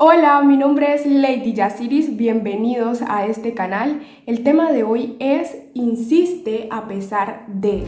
Hola, mi nombre es Lady Yasiris, bienvenidos a este canal. El tema de hoy es Insiste a pesar de.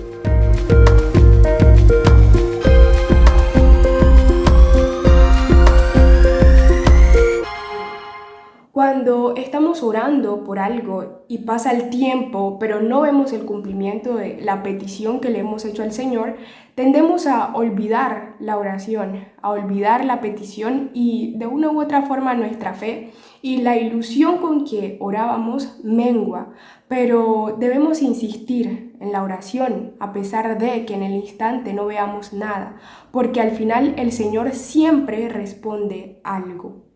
Cuando estamos orando por algo y pasa el tiempo, pero no vemos el cumplimiento de la petición que le hemos hecho al Señor, tendemos a olvidar la oración, a olvidar la petición y de una u otra forma nuestra fe y la ilusión con que orábamos mengua. Pero debemos insistir en la oración a pesar de que en el instante no veamos nada, porque al final el Señor siempre responde algo.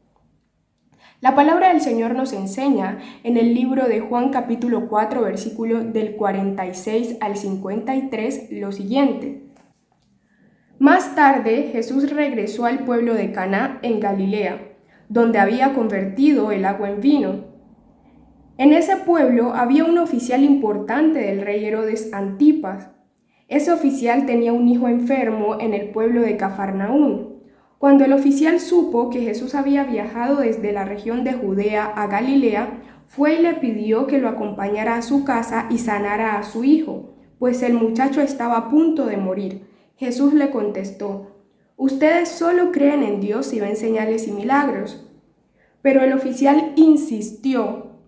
La palabra del Señor nos enseña en el libro de Juan capítulo 4, versículo del 46 al 53 lo siguiente. Más tarde Jesús regresó al pueblo de Caná en Galilea, donde había convertido el agua en vino. En ese pueblo había un oficial importante del rey Herodes Antipas. Ese oficial tenía un hijo enfermo en el pueblo de Cafarnaún. Cuando el oficial supo que Jesús había viajado desde la región de Judea a Galilea, fue y le pidió que lo acompañara a su casa y sanara a su hijo, pues el muchacho estaba a punto de morir. Jesús le contestó: «Ustedes solo creen en Dios si ven señales y milagros». Pero el oficial insistió: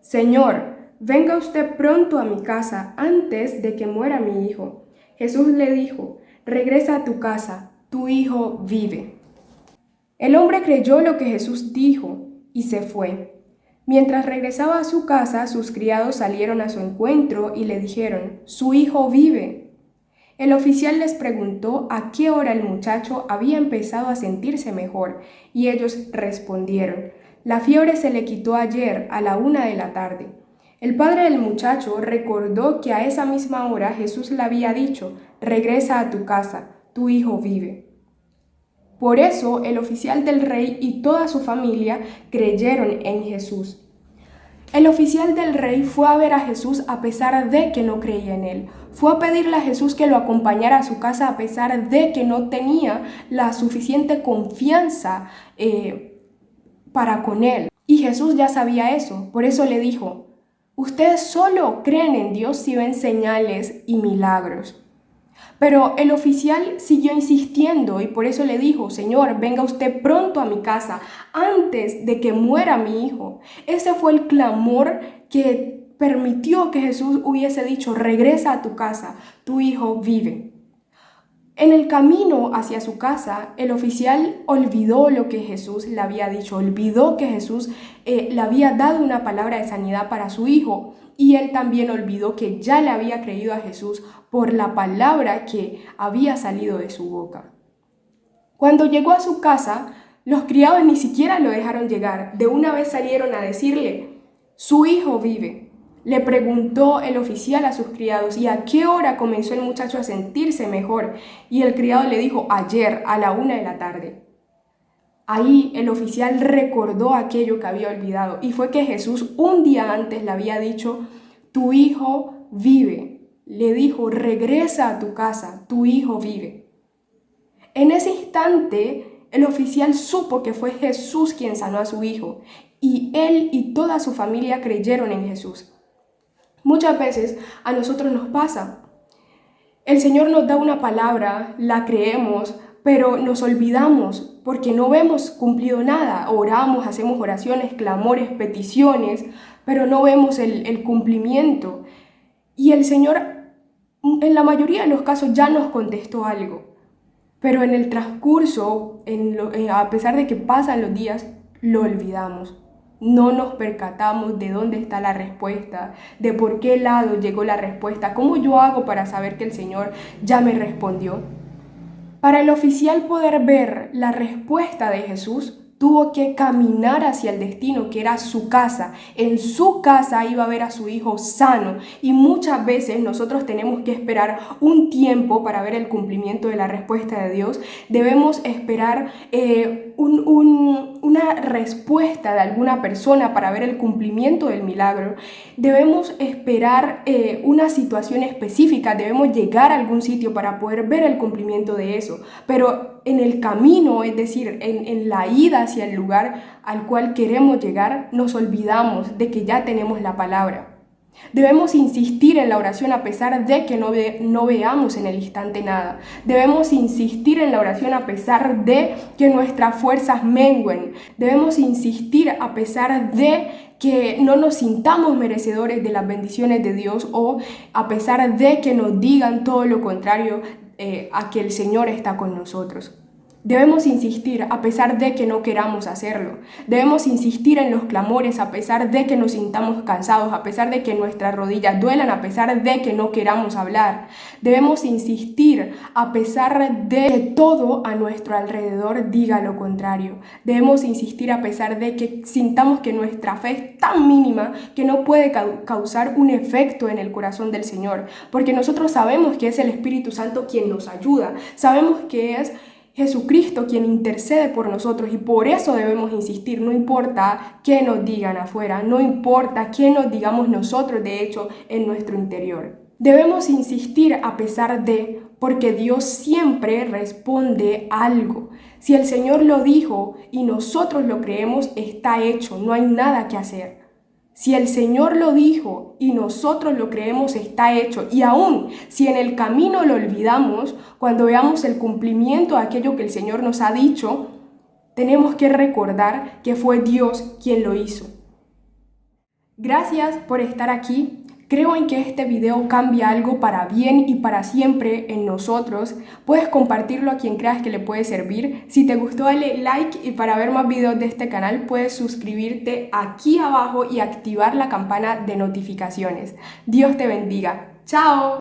«Señor, venga usted pronto a mi casa antes de que muera mi hijo». Jesús le dijo: «Regresa a tu casa, tu hijo vive». El hombre creyó lo que Jesús dijo y se fue. Mientras regresaba a su casa, sus criados salieron a su encuentro y le dijeron: «Su hijo vive». El oficial les preguntó a qué hora el muchacho había empezado a sentirse mejor, y ellos respondieron: «La fiebre se le quitó ayer a la 1 de la tarde». El padre del muchacho recordó que a esa misma hora Jesús le había dicho: «Regresa a tu casa, tu hijo vive». Por eso el oficial del rey y toda su familia creyeron en Jesús. El oficial del rey fue a ver a Jesús a pesar de que no creía en él. Fue a pedirle a Jesús que lo acompañara a su casa a pesar de que no tenía la suficiente confianza para con él. Y Jesús ya sabía eso, por eso le dijo: «Ustedes solo creen en Dios si ven señales y milagros». Pero el oficial siguió insistiendo y por eso le dijo: «Señor, venga usted pronto a mi casa antes de que muera mi hijo». Ese fue el clamor que permitió que Jesús hubiese dicho: «Regresa a tu casa, tu hijo vive». En el camino hacia su casa, el oficial olvidó lo que Jesús le había dicho, olvidó que Jesús le había dado una palabra de sanidad para su hijo, y él también olvidó que ya le había creído a Jesús por la palabra que había salido de su boca. Cuando llegó a su casa, los criados ni siquiera lo dejaron llegar. De una vez salieron a decirle: «Su hijo vive». Le preguntó el oficial a sus criados: «¿Y a qué hora comenzó el muchacho a sentirse mejor?». Y el criado le dijo: «Ayer, a la 1 de la tarde». Ahí el oficial recordó aquello que había olvidado, y fue que Jesús un día antes le había dicho: «Tu hijo vive». Le dijo: «Regresa a tu casa, tu hijo vive». En ese instante, el oficial supo que fue Jesús quien sanó a su hijo, y él y toda su familia creyeron en Jesús. Muchas veces a nosotros nos pasa. El Señor nos da una palabra, la creemos, pero nos olvidamos porque no vemos cumplido nada. Oramos, hacemos oraciones, clamores, peticiones, pero no vemos el cumplimiento. Y el Señor, en la mayoría de los casos, ya nos contestó algo. Pero en el transcurso, a pesar de que pasan los días, lo olvidamos. No nos percatamos de dónde está la respuesta, de por qué lado llegó la respuesta. ¿Cómo yo hago para saber que el Señor ya me respondió? Para el oficial poder ver la respuesta de Jesús, tuvo que caminar hacia el destino que era su casa. En su casa iba a ver a su hijo sano, y muchas veces nosotros tenemos que esperar un tiempo para ver el cumplimiento de la respuesta de Dios. Debemos esperar una respuesta de alguna persona para ver el cumplimiento del milagro, debemos esperar una situación específica, debemos llegar a algún sitio para poder ver el cumplimiento de eso. Pero en el camino, es decir, en la ida hacia el lugar al cual queremos llegar, nos olvidamos de que ya tenemos la palabra. Debemos insistir en la oración a pesar de que no veamos en el instante nada. Debemos insistir en la oración a pesar de que nuestras fuerzas mengüen. Debemos insistir a pesar de que no nos sintamos merecedores de las bendiciones de Dios o a pesar de que nos digan todo lo contrario a que el Señor está con nosotros. Debemos insistir a pesar de que no queramos hacerlo. Debemos insistir en los clamores a pesar de que nos sintamos cansados, a pesar de que nuestras rodillas duelan, a pesar de que no queramos hablar. Debemos insistir a pesar de que todo a nuestro alrededor diga lo contrario. Debemos insistir a pesar de que sintamos que nuestra fe es tan mínima que no puede causar un efecto en el corazón del Señor. Porque nosotros sabemos que es el Espíritu Santo quien nos ayuda. Sabemos que es Jesucristo quien intercede por nosotros y por eso debemos insistir, no importa qué nos digan afuera, no importa qué nos digamos nosotros de hecho en nuestro interior. Debemos insistir a pesar de, porque Dios siempre responde algo. Si el Señor lo dijo y nosotros lo creemos, está hecho, no hay nada que hacer. Si el Señor lo dijo y nosotros lo creemos, está hecho. Y aún si en el camino lo olvidamos, cuando veamos el cumplimiento de aquello que el Señor nos ha dicho, tenemos que recordar que fue Dios quien lo hizo. Gracias por estar aquí. Creo en que este video cambia algo para bien y para siempre en nosotros. Puedes compartirlo a quien creas que le puede servir. Si te gustó, dale like y para ver más videos de este canal puedes suscribirte aquí abajo y activar la campana de notificaciones. Dios te bendiga. ¡Chao!